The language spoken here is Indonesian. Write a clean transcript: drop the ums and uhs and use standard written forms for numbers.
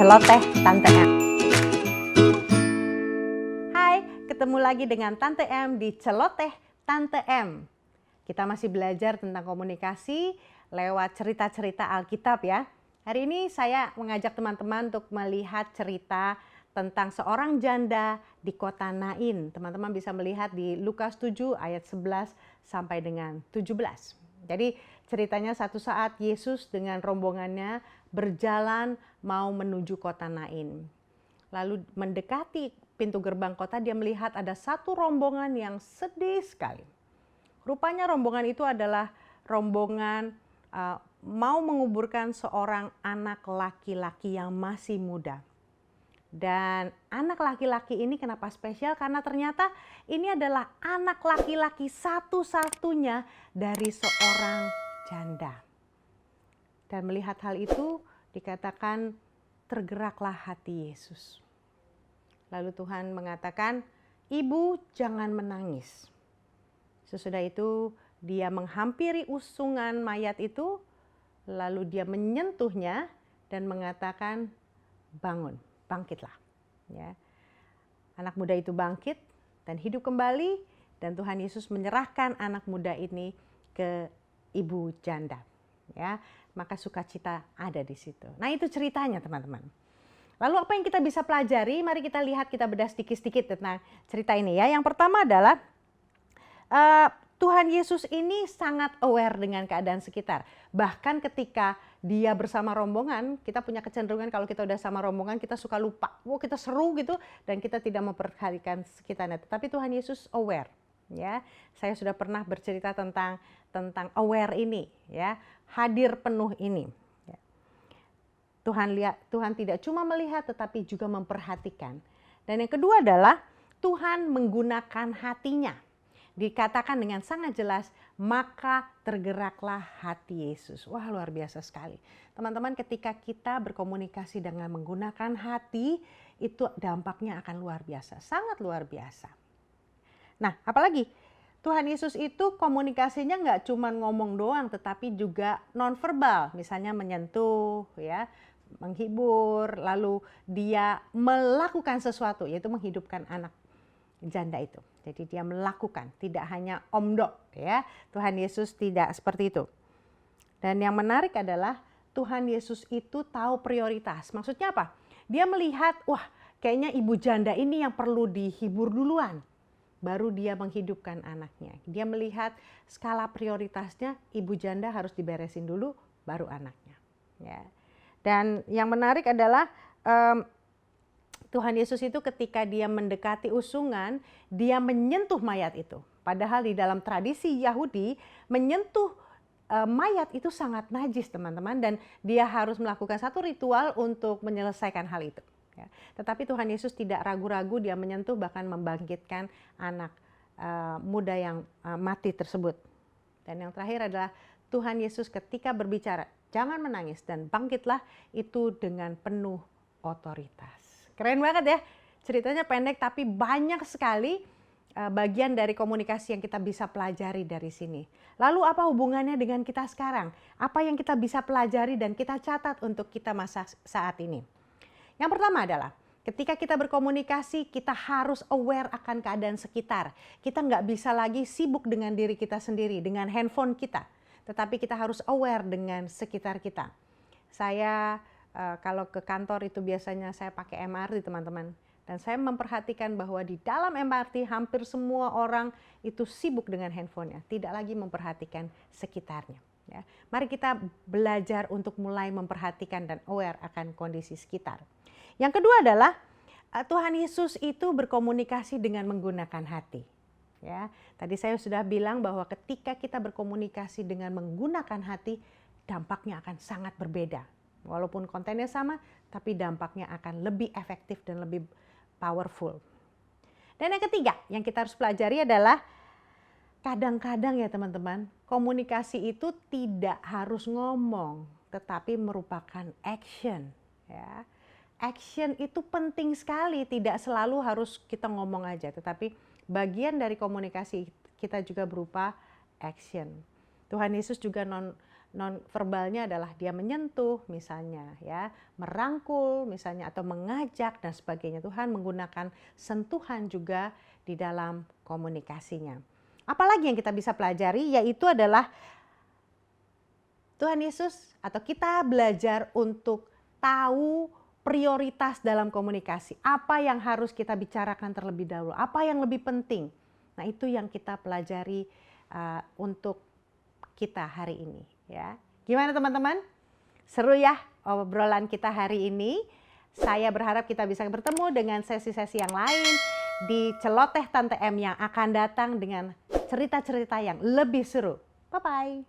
Celoteh Tante M. Hai, ketemu lagi dengan Tante M di Celoteh Tante M. Kita masih belajar tentang komunikasi lewat cerita-cerita Alkitab ya. Hari ini saya mengajak teman-teman untuk melihat cerita tentang seorang janda di kota Nain. Teman-teman bisa melihat di Lukas 7 ayat 11 sampai dengan 17. Jadi ceritanya satu saat Yesus dengan rombongannya berjalan mau menuju kota Nain. Lalu mendekati pintu gerbang kota, dia melihat ada satu rombongan yang sedih sekali. Rupanya rombongan itu adalah rombongan mau menguburkan seorang anak laki-laki yang masih muda. Dan anak laki-laki ini kenapa spesial? Karena ternyata ini adalah anak laki-laki satu-satunya dari seorang janda. Dan melihat hal itu dikatakan tergeraklah hati Yesus. Lalu Tuhan mengatakan, "Ibu, jangan menangis." Sesudah itu dia menghampiri usungan mayat itu, lalu dia menyentuhnya dan mengatakan, "Bangun, bangkitlah." Ya. Anak muda itu bangkit dan hidup kembali, dan Tuhan Yesus menyerahkan anak muda ini ke ibu janda. Ya, maka sukacita ada di situ. Nah, itu ceritanya teman-teman. Lalu apa yang kita bisa pelajari? Mari kita lihat, kita bedah sedikit-sedikit tentang cerita ini ya. Yang pertama adalah Tuhan Yesus ini sangat aware dengan keadaan sekitar. Bahkan ketika dia bersama rombongan, kita punya kecenderungan kalau kita udah sama rombongan kita suka lupa. Kita seru gitu dan kita tidak memperhatikan sekitarnya. Tetapi Tuhan Yesus aware. Ya, saya sudah pernah bercerita tentang aware ini, ya, hadir penuh ini. Ya. Tuhan tidak cuma melihat tetapi juga memperhatikan. Dan yang kedua adalah Tuhan menggunakan hatinya. Dikatakan dengan sangat jelas, maka tergeraklah hati Yesus. Wah, luar biasa sekali. Teman-teman, ketika kita berkomunikasi dengan menggunakan hati, itu dampaknya akan luar biasa, sangat luar biasa. Nah, apalagi Tuhan Yesus itu komunikasinya nggak cuma ngomong doang, tetapi juga nonverbal. Misalnya menyentuh, ya, menghibur, lalu dia melakukan sesuatu, yaitu menghidupkan anak janda itu. Jadi dia melakukan, tidak hanya omdo, ya. Tuhan Yesus tidak seperti itu. Dan yang menarik adalah Tuhan Yesus itu tahu prioritas. Maksudnya apa? Dia melihat, wah, kayaknya ibu janda ini yang perlu dihibur duluan. Baru dia menghidupkan anaknya. Dia melihat skala prioritasnya, ibu janda harus diberesin dulu, baru anaknya. Ya. Dan yang menarik adalah Tuhan Yesus itu ketika dia mendekati usungan, dia menyentuh mayat itu. Padahal di dalam tradisi Yahudi, menyentuh mayat itu sangat najis teman-teman. Dan dia harus melakukan satu ritual untuk menyelesaikan hal itu. Ya. Tetapi Tuhan Yesus tidak ragu-ragu, dia menyentuh bahkan membangkitkan anak muda yang mati tersebut. Dan yang terakhir adalah Tuhan Yesus ketika berbicara, jangan menangis dan bangkitlah, itu dengan penuh otoritas. Keren banget ya, ceritanya pendek tapi banyak sekali bagian dari komunikasi yang kita bisa pelajari dari sini. Lalu apa hubungannya dengan kita sekarang? Apa yang kita bisa pelajari dan kita catat untuk kita masa saat ini? Yang pertama adalah ketika kita berkomunikasi, kita harus aware akan keadaan sekitar. Kita nggak bisa lagi sibuk dengan diri kita sendiri, dengan handphone kita. Tetapi kita harus aware dengan sekitar kita. Saya kalau ke kantor itu biasanya saya pakai MRT teman-teman. Dan saya memperhatikan bahwa di dalam MRT hampir semua orang itu sibuk dengan handphonenya. Tidak lagi memperhatikan sekitarnya. Ya. Mari kita belajar untuk mulai memperhatikan dan aware akan kondisi sekitar. Yang kedua adalah Tuhan Yesus itu berkomunikasi dengan menggunakan hati. Ya, tadi saya sudah bilang bahwa ketika kita berkomunikasi dengan menggunakan hati, dampaknya akan sangat berbeda. Walaupun kontennya sama, tapi dampaknya akan lebih efektif dan lebih powerful. Dan yang ketiga yang kita harus pelajari adalah kadang-kadang ya teman-teman, komunikasi itu tidak harus ngomong, tetapi merupakan action. Ya. Action itu penting sekali, tidak selalu harus kita ngomong aja, tetapi bagian dari komunikasi kita juga berupa action. Tuhan Yesus juga Non-verbalnya adalah dia menyentuh misalnya ya, merangkul misalnya atau mengajak dan sebagainya. Tuhan menggunakan sentuhan juga di dalam komunikasinya. Apalagi yang kita bisa pelajari yaitu adalah Tuhan Yesus atau kita belajar untuk tahu prioritas dalam komunikasi. Apa yang harus kita bicarakan terlebih dahulu, apa yang lebih penting. Nah, itu yang kita pelajari untuk kita hari ini ya. Gimana teman-teman? Seru ya obrolan kita hari ini. Saya berharap kita bisa bertemu dengan sesi-sesi yang lain di Celoteh Tante M yang akan datang dengan cerita-cerita yang lebih seru. Bye-bye.